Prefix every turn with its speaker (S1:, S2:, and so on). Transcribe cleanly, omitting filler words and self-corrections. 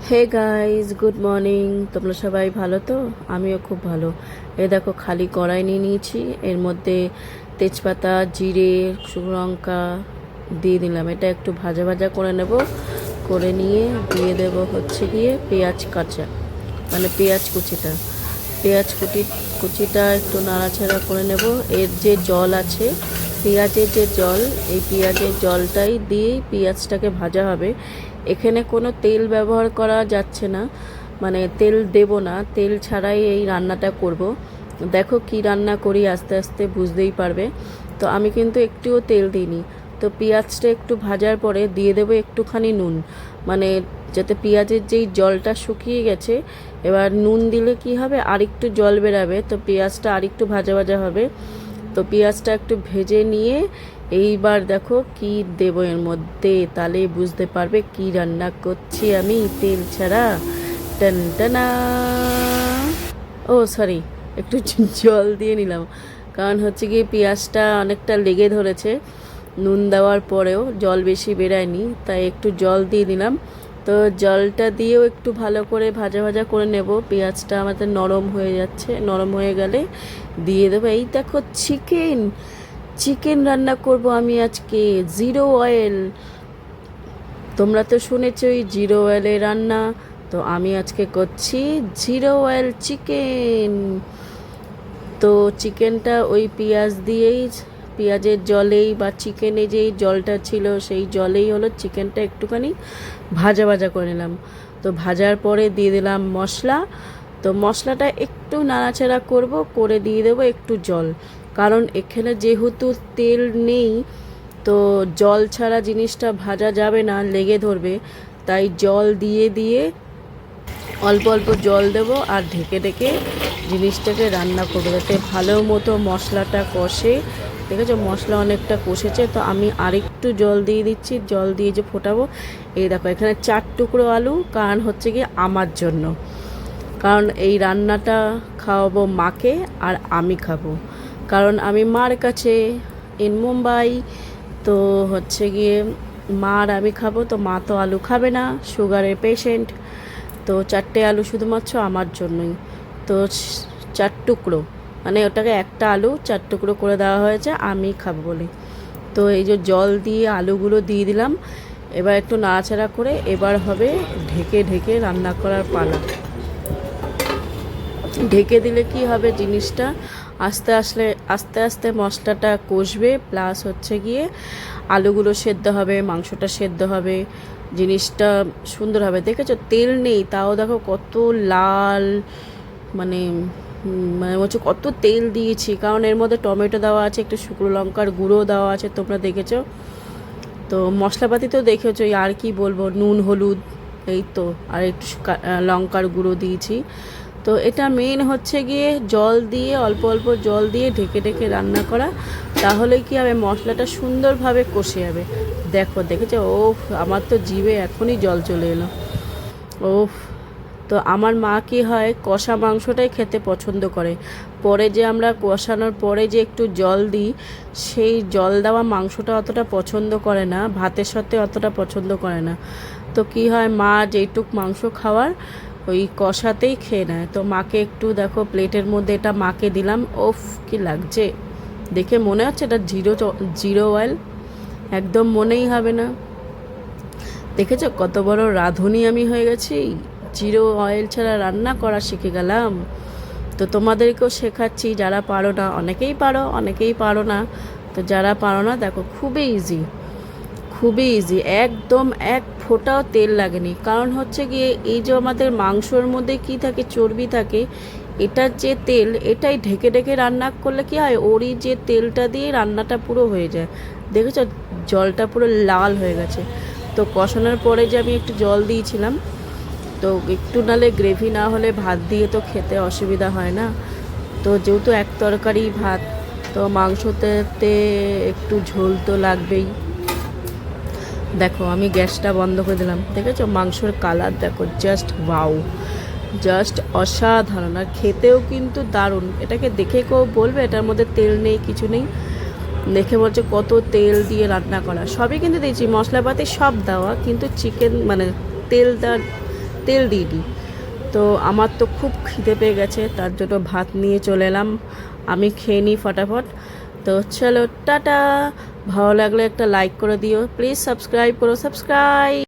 S1: Hey guys, good morning. তোমরা সবাই ভালো তো? আমিও খুব ভালো। দেখো, খালি কড়াই নিয়ে নিয়েছি, এর মধ্যে তেজপাতা, জিরে, শুকনো লঙ্কা দিয়ে দিলাম। এটা একটু ভাজা ভাজা করে নেব। করে নিয়ে দিয়ে দেব হচ্ছে গিয়ে পেঁয়াজ কাঁচা, মানে পেঁয়াজ কুচিটা। কুচিটা একটু নাড়াচাড়া করে নেব। এর যে জল আছে, পেঁয়াজের যে জল, এই পেঁয়াজের জলটাই দিয়েই পেঁয়াজটাকে ভাজা হবে। এখানে কোনো তেল ব্যবহার করা যাচ্ছে না, মানে তেল দেব না, তেল ছাড়াই এই রান্নাটা করব। দেখো কি রান্না করি, আস্তে আস্তে বুঝতেই পারবে। তো আমি কিন্তু একটুও তেল দিইনি। তো পেঁয়াজটা একটু ভাজার পরে দিয়ে দেবো একটুখানি নুন, মানে যাতে পেঁয়াজের যেই জলটা শুকিয়ে গেছে, এবার নুন দিলে কি হবে, আরেকটু জল বেরাবে, তো পেঁয়াজটা আরেকটু ভাজা ভাজা হবে। তো পেঁয়াজটা একটু ভেজে নিয়ে এইবার দেখো কি দেবো এর মধ্যে, তাহলে বুঝতে পারবে কি রান্না করছি আমি তেল ছাড়া। টান টানা। ও সরি, একটু জল দিয়ে নিলাম, কারণ হচ্ছে কি পেঁয়াজটা অনেকটা লেগে ধরেছে। নুন দেওয়ার পরেও জল বেশি বেরায়নি, তাই একটু জল দিয়ে দিলাম। তো জলটা দিয়েও একটু ভালো করে ভাজা ভাজা করে নেব। পেঁয়াজটা আমাদের নরম হয়ে যাচ্ছে, নরম হয়ে গেলে দিয়ে দেবো এই দেখো চিকেন। চিকেন রান্না করব আমি আজকে, জিরো অয়েল। তোমরা তো শুনেছই জিরো অয়েলে রান্না, তো আমি আজকে করছি জিরো অয়েল চিকেন। তো চিকেনটা ওই পেঁয়াজ দিয়েই, পেঁয়াজের জলেই বা চিকেনে যেই জলটা ছিল সেই জলেই হলো চিকেনটা একটুখানি ভাজা ভাজা করে নিলাম। তো ভাজার পরে দিয়ে দিলাম মশলা। তো মশলাটা একটু নাড়াচাড়া করব, করে দিয়ে দেবো একটু জল, কারণ এখানে যেহেতু তেল নেই, তো জল ছাড়া জিনিসটা ভাজা যাবে না, লেগে ধরবে। তাই জল দিয়ে দিয়ে অল্প অল্প জল দেব আর ঢেকে ঢেকে জিনিসটাকে রান্না করবো, যাতে ভালো মতো মশলাটা কষে। দেখেছো মশলা অনেকটা কষেছে, তো আমি আরেকটু জল দিয়ে দিচ্ছি। জল দিয়ে যে ফোটাবো, এই দেখো এখানে 4 টুকরো আলু, কারণ হচ্ছে কি আমার জন্য, কারণ এই রান্নাটা খাওয়াবো মাকে আর আমি খাবো, কারণ আমি মার কাছে ইন মুম্বাই। তো হচ্ছে গিয়ে মা আর আমি খাবো, তো মা তো আলু খাবে না, সুগারের পেশেন্ট। তো 4টে আলু শুধুমাত্র আমার জন্যই। তো 4 টুকরো, মানে ওটাকে একটা আলু 4 টুকরো করে দেওয়া হয়েছে আমি খাবো বলে। তো এই যে জল দিয়ে আলুগুলো দিয়ে দিলাম, এবার একটু নাড়াচাড়া করে এবার হবে ঢেকে ঢেকে রান্না করার পালা। ঢেকে দিলে কি হবে, জিনিসটা আস্তে আস্তে মশলাটা কষবে, প্লাস হচ্ছে গিয়ে আলুগুলো সেদ্ধ হবে, মাংসটা সেদ্ধ হবে, জিনিসটা সুন্দর হবে। দেখেছো তেল নেই, তাও দেখো কত লাল, মানে মানে হচ্ছে কত তেল দিয়েছি, কারণ এর মধ্যে টমেটো দেওয়া আছে, একটু শুকনো লঙ্কার গুঁড়ো দেওয়া আছে, তোমরা দেখেছো। তো মশলাপাতি তো দেখেছো, আর কি বলবো, নুন হলুদ এই তো, আর একটু লঙ্কার গুঁড়ো দিয়েছি। তো এটা মেন হচ্ছে গিয়ে জল দিয়ে, অল্প অল্প জল দিয়ে ঢেকে ঢেকে রান্না করা, তাহলে কি হবে, মশলাটা সুন্দরভাবে কষে যাবে। দেখো দেখেছো, ওফ, আমার তো জিভে এখনই জল চলে এলো। ওফ। তো আমার মা কি হয়, কষা মাংসটাই খেতে পছন্দ করে। পরে যে আমরা কষানোর পরে যে একটু জল দিই, সেই জল দেওয়া মাংসটা অতটা পছন্দ করে না, ভাতের সাথে অতটা পছন্দ করে না। তো কি হয়, মা যেইটুক মাংস খাওয়ার ওই কষাতেই খেয়ে নেয়। তো মাকে একটু দেখো প্লেটের মধ্যে এটা মাকে দিলাম। ওফ, কি লাগছে দেখে, মনে হচ্ছে এটা জিরো অয়েল, একদম মনেই হবে না। দেখেছো কত বড় রাঁধুনি আমি হয়ে গেছি, জিরো অয়েল ছাড়া রান্না করা শিখে গেলাম। তো তোমাদেরকেও শেখাচ্ছি, যারা পারো না, অনেকেই পারো অনেকেই পারো না, তো যারা পারো না দেখো খুবই ইজি, খুবই ইজি, একদম এক ফোঁটাও তেল লাগেনি। কারণ হচ্ছে গিয়ে এই যে আমাদের মাংসর মধ্যে কি থাকে, চর্বি থাকে, এটার যে তেল, এটাই ঢেকে ঢেকে রান্না করলে কি হয়, ওরই যে তেলটা দিয়ে রান্নাটা পুরো হয়ে যায়। দেখেছো জলটা পুরো লাল হয়ে গেছে। তো কষানোর পরে যে আমি একটু জল দিয়েছিলাম, তো একটু নালে গ্রেভি না হলে ভাত দিয়ে তো খেতে অসুবিধা হয় না। তো যেহেতু এক তরকারি ভাত, তো মাংসতে একটু ঝোল তো লাগবেই। দেখো আমি গ্যাসটা বন্ধ করে দিলাম, দেখেছো মাংসর কালার দেখো, জাস্ট ওয়াও, জাস্ট অসাধারণ, আর খেতেও কিন্তু দারুণ। এটাকে দেখে কেউ বলবে এটার মধ্যে তেল নেই, কিছু নেই, দেখে বলছে কত তেল দিয়ে রান্না করা। সবই কিন্তু দিয়েছি, মশলাপাতি সব দেওয়া, কিন্তু চিকেন মানে তেল দেওয়ার তেল দিয়ে দিই। তো আমার তো খুব খিদে পেয়ে গেছে, তার জন্য ভাত নিয়ে চলে এলাম, আমি খেয়ে নিই ফটাফট। তো চলো টাটা, ভালো লাগলে একটা লাইক করে দিও, প্লিজ সাবস্ক্রাইব করো, সাবস্ক্রাইব।